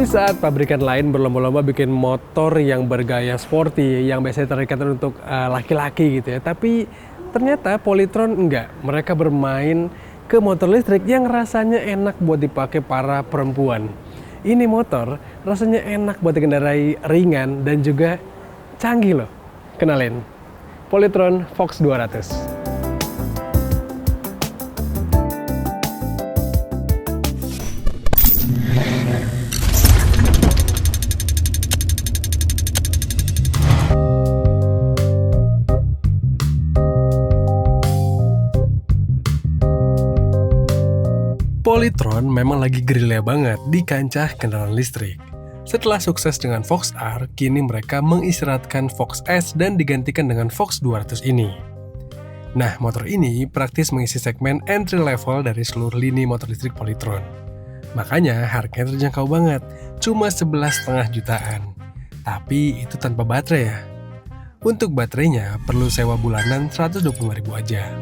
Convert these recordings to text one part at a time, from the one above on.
Di saat pabrikan lain berlomba-lomba bikin motor yang bergaya sporty, yang biasanya terikatan untuk laki-laki gitu ya. Tapi ternyata Polytron enggak. Mereka bermain ke motor listrik yang rasanya enak buat dipakai para perempuan. Ini motor rasanya enak buat dikendarai, ringan dan juga canggih loh. Kenalin, Polytron Fox 200. Polytron memang lagi gerilya banget di kancah kendaraan listrik. Setelah sukses dengan Fox R, kini mereka mengistirahatkan Fox S dan digantikan dengan Fox 200 ini. Nah, motor ini praktis mengisi segmen entry level dari seluruh lini motor listrik Polytron. Makanya harganya terjangkau banget, cuma 11,5 jutaan. Tapi itu tanpa baterai ya. Untuk baterainya perlu sewa bulanan 125.000 aja.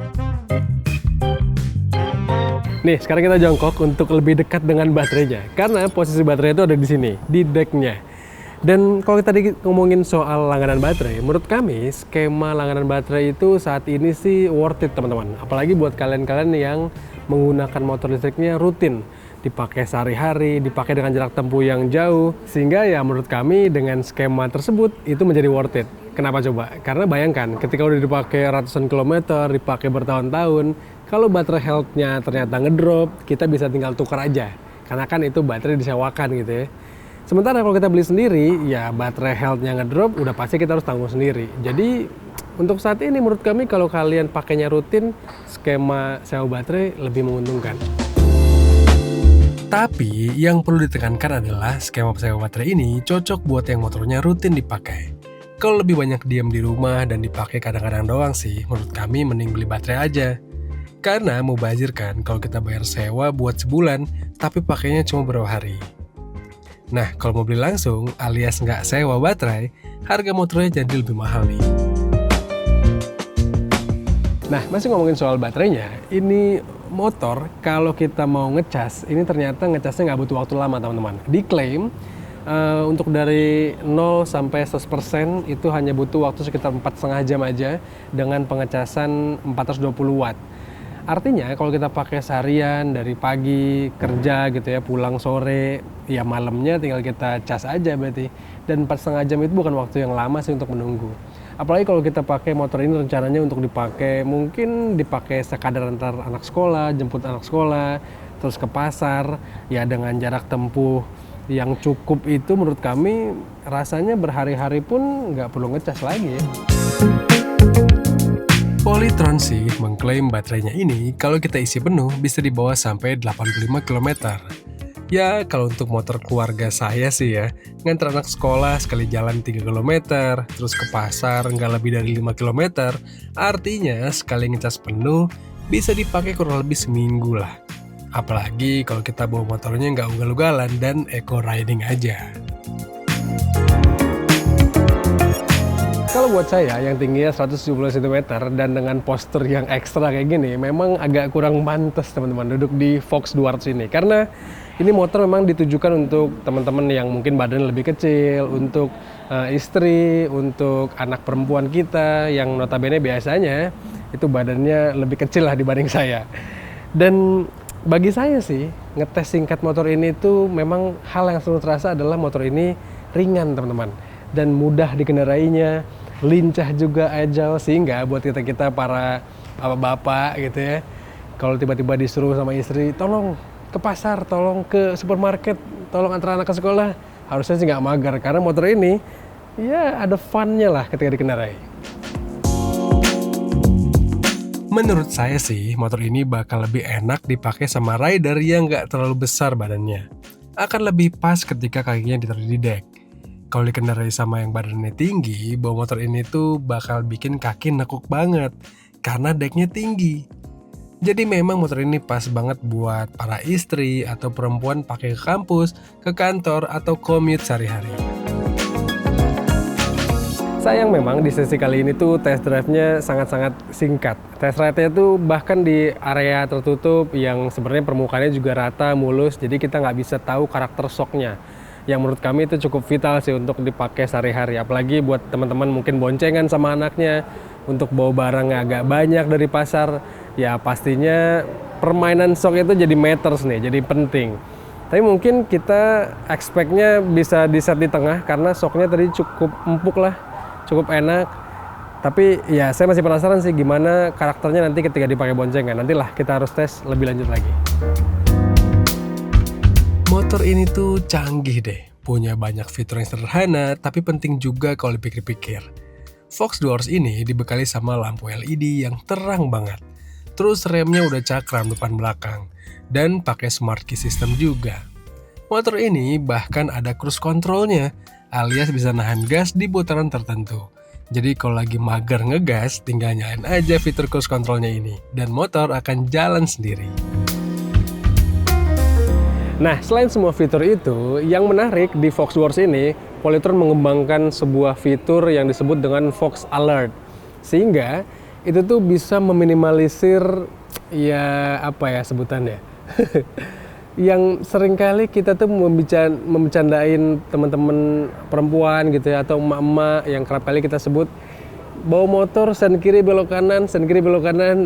Nih, sekarang kita jongkok untuk lebih dekat dengan baterainya. Karena posisi baterai itu ada di sini, di decknya. Dan kalau kita tadi ngomongin soal langganan baterai, menurut kami skema langganan baterai itu saat ini sih worth it teman-teman. Apalagi buat kalian-kalian yang menggunakan motor listriknya rutin. Dipakai sehari-hari, dipakai dengan jarak tempuh yang jauh. Sehingga ya menurut kami dengan skema tersebut itu menjadi worth it. Kenapa coba? Karena bayangkan ketika udah dipakai ratusan kilometer, dipakai bertahun-tahun, kalau baterai health-nya ternyata ngedrop, kita bisa tinggal tukar aja. Karena kan itu baterai disewakan gitu ya. Sementara kalau kita beli sendiri, ya baterai health-nya ngedrop, udah pasti kita harus tanggung sendiri. Jadi untuk saat ini menurut kami kalau kalian pakainya rutin, skema sewa baterai lebih menguntungkan. Tapi yang perlu ditekankan adalah skema sewa baterai ini cocok buat yang motornya rutin dipakai. Kalau lebih banyak diam di rumah dan dipakai kadang-kadang doang sih, menurut kami mending beli baterai aja. Karena mubazir kan kalau kita bayar sewa buat sebulan, tapi pakainya cuma beberapa hari. Nah, kalau mau beli langsung alias nggak sewa baterai, harga motornya jadi lebih mahal nih. Nah, masih ngomongin soal baterainya, ini motor kalau kita mau ngecas, ini ternyata ngecasnya nggak butuh waktu lama teman-teman. Diklaim untuk dari 0 sampai 100% itu hanya butuh waktu sekitar 4,5 jam aja dengan pengecasan 420 watt. Artinya kalau kita pakai seharian dari pagi kerja gitu ya, pulang sore, ya malamnya tinggal kita cas aja berarti. Dan 4,5 jam itu bukan waktu yang lama sih untuk menunggu. Apalagi kalau kita pakai motor ini rencananya untuk dipakai, mungkin dipakai sekadar antar anak sekolah, jemput anak sekolah, terus ke pasar, ya dengan jarak tempuh yang cukup itu menurut kami rasanya berhari-hari pun nggak perlu ngecas lagi ya. Polytron sih mengklaim baterainya ini kalau kita isi penuh bisa dibawa sampai 85 km. Ya kalau untuk motor keluarga saya sih ya, nganter anak sekolah sekali jalan 3 km, terus ke pasar nggak lebih dari 5 km, artinya sekali ngecas penuh bisa dipakai kurang lebih seminggu lah. Apalagi kalau kita bawa motornya nggak ugal-ugalan dan eco riding aja. Kalau buat saya yang tingginya 170 cm dan dengan postur yang ekstra kayak gini, memang agak kurang pantas teman-teman duduk di Fox 200 ini. Karena ini motor memang ditujukan untuk teman-teman yang mungkin badannya lebih kecil, untuk istri, untuk anak perempuan kita yang notabene biasanya itu badannya lebih kecil lah dibanding saya. Dan bagi saya sih, ngetes singkat motor ini tuh memang hal yang selalu terasa adalah motor ini ringan teman-teman. Dan mudah dikendarainya, lincah juga, agile, sehingga buat kita para bapak-bapak gitu ya, kalau tiba-tiba disuruh sama istri, tolong ke pasar, tolong ke supermarket, tolong antar anak ke sekolah, harusnya sih nggak mager, karena motor ini ya ada fun-nya lah ketika dikendarai. Menurut saya sih, motor ini bakal lebih enak dipakai sama rider yang nggak terlalu besar badannya. Akan lebih pas ketika kakinya ditaruh di deck. Kalau dikendarai sama yang badannya tinggi, bawa motor ini tuh bakal bikin kaki nekuk banget, karena decknya tinggi. Jadi memang motor ini pas banget buat para istri atau perempuan pakai ke kampus, ke kantor, atau commute sehari-hari. Sayang memang di sesi kali ini tuh test drive-nya sangat-sangat singkat. Test ride-nya tuh bahkan di area tertutup yang sebenarnya permukaannya juga rata, mulus, jadi kita nggak bisa tahu karakter shock-nya. yang menurut kami itu cukup vital sih untuk dipakai sehari-hari. Apalagi buat teman-teman mungkin boncengan sama anaknya untuk bawa barang agak banyak dari pasar, ya pastinya permainan shock itu jadi matters nih, jadi penting. Tapi mungkin kita expect-nya bisa di set di tengah karena shocknya tadi cukup empuk lah, cukup enak. Tapi ya saya masih penasaran sih gimana karakternya nanti ketika dipakai boncengan. Nantilah kita harus tes lebih lanjut lagi. Motor ini tuh canggih deh, punya banyak fitur yang sederhana, tapi penting juga kalau dipikir-pikir. Fox Doors ini dibekali sama lampu LED yang terang banget. Terus remnya udah cakram depan belakang, dan pakai smart key system juga. Motor ini bahkan ada cruise controlnya, alias bisa nahan gas di putaran tertentu. Jadi kalau lagi mager ngegas, tinggal nyalain aja fitur cruise controlnya ini, dan motor akan jalan sendiri. Nah, selain semua fitur itu, yang menarik di Fox Doors ini, Polytron mengembangkan sebuah fitur yang disebut dengan Fox Alert. Sehingga itu tuh bisa meminimalisir, ya apa ya sebutannya, yang seringkali kita tuh membercandain teman-teman perempuan gitu ya, atau emak-emak yang kerap kali kita sebut, bawa motor sen kiri belok kanan,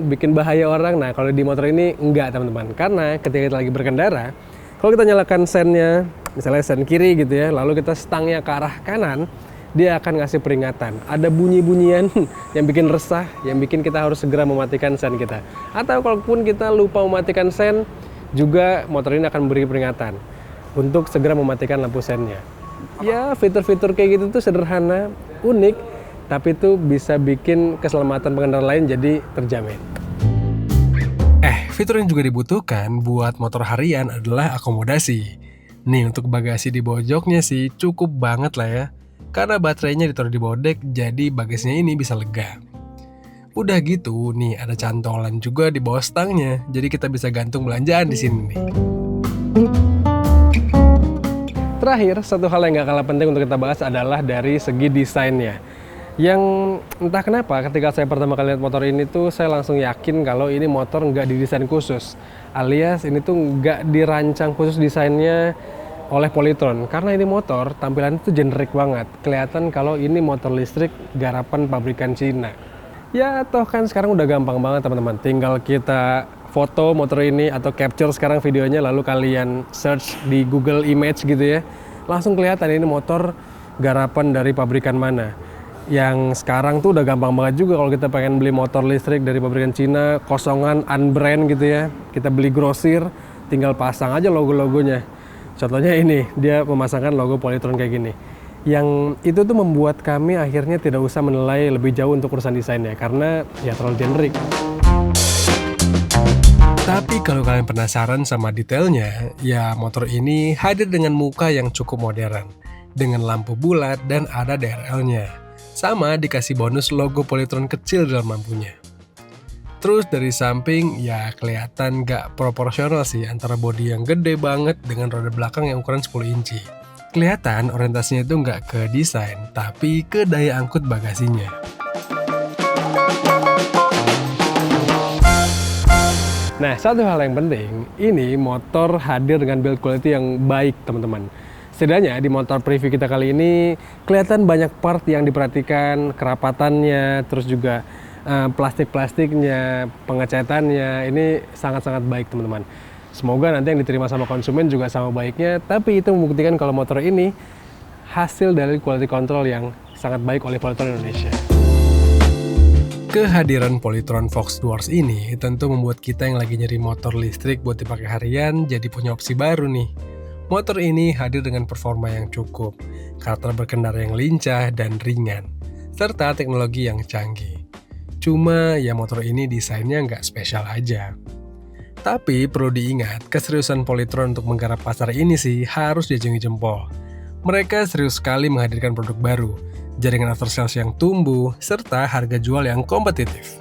bikin bahaya orang. Nah, kalau di motor ini enggak teman-teman, karena ketika kita lagi berkendara, kalau kita nyalakan sennya, misalnya sen kiri gitu ya, lalu kita stangnya ke arah kanan, dia akan ngasih peringatan. Ada bunyi-bunyian yang bikin resah, yang bikin kita harus segera mematikan sen kita. Atau kalaupun kita lupa mematikan sen, juga motor ini akan beri peringatan untuk segera mematikan lampu sennya. Ya, fitur-fitur kayak gitu tuh sederhana, unik, tapi itu bisa bikin keselamatan pengendara lain jadi terjamin. Fitur yang juga dibutuhkan buat motor harian adalah akomodasi. Nih, untuk bagasi di bawah joknya sih cukup banget lah ya. Karena baterainya ditaruh di bawah dek, jadi bagasinya ini bisa lega. Udah gitu, nih ada cantolan juga di bawah stangnya, jadi kita bisa gantung belanjaan di sini nih. Terakhir, satu hal yang gak kalah penting untuk kita bahas adalah dari segi desainnya. Yang entah kenapa ketika saya pertama kali lihat motor ini tuh saya langsung yakin kalau ini motor nggak didesain khusus, alias ini tuh nggak dirancang khusus desainnya oleh Polytron, karena ini motor tampilannya tuh generik banget, kelihatan kalau ini motor listrik garapan pabrikan Cina. Ya toh kan sekarang udah gampang banget teman-teman, tinggal kita foto motor ini atau capture sekarang videonya, lalu kalian search di Google Image gitu ya, langsung kelihatan ini motor garapan dari pabrikan mana. Yang sekarang tuh udah gampang banget juga kalau kita pengen beli motor listrik dari pabrikan Cina, kosongan, unbrand gitu ya. Kita beli grosir, tinggal pasang aja logo-logonya. Contohnya ini, dia memasangkan logo Polytron kayak gini. Yang itu tuh membuat kami akhirnya tidak usah menilai lebih jauh untuk urusan desainnya, karena ya terlalu generik. Tapi kalau kalian penasaran sama detailnya, ya motor ini hadir dengan muka yang cukup modern, dengan lampu bulat dan ada DRL-nya. Sama dikasih bonus logo Polytron kecil dalam lampunya. Terus dari samping ya kelihatan gak proporsional sih antara bodi yang gede banget dengan roda belakang yang ukuran 10 inci. Kelihatan orientasinya itu gak ke desain, tapi ke daya angkut bagasinya. Nah, satu hal yang penting, ini motor hadir dengan build quality yang baik teman-teman. Setidaknya di motor preview kita kali ini kelihatan banyak part yang diperhatikan, kerapatannya, terus juga plastik-plastiknya, pengecatannya, ini sangat-sangat baik teman-teman. Semoga nanti yang diterima sama konsumen juga sama baiknya, tapi itu membuktikan kalau motor ini hasil dari quality control yang sangat baik oleh Polytron Indonesia. Kehadiran Polytron Fox Doors ini tentu membuat kita yang lagi nyari motor listrik buat dipakai harian jadi punya opsi baru nih. Motor ini hadir dengan performa yang cukup, karakter berkendara yang lincah dan ringan, serta teknologi yang canggih. Cuma ya motor ini desainnya nggak spesial aja. Tapi perlu diingat, keseriusan Polytron untuk menggarap pasar ini sih harus diacungi jempol. Mereka serius sekali menghadirkan produk baru, jaringan after sales yang tumbuh, serta harga jual yang kompetitif.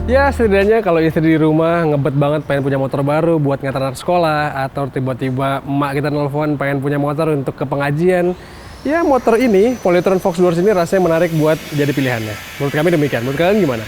Ya setidaknya kalau istri di rumah ngebet banget pengen punya motor baru buat ngantar anak sekolah, atau tiba-tiba emak kita nelfon pengen punya motor untuk ke pengajian, ya motor ini, Polytron Fox Doors ini rasanya menarik buat jadi pilihannya. Menurut kami demikian, menurut kalian gimana?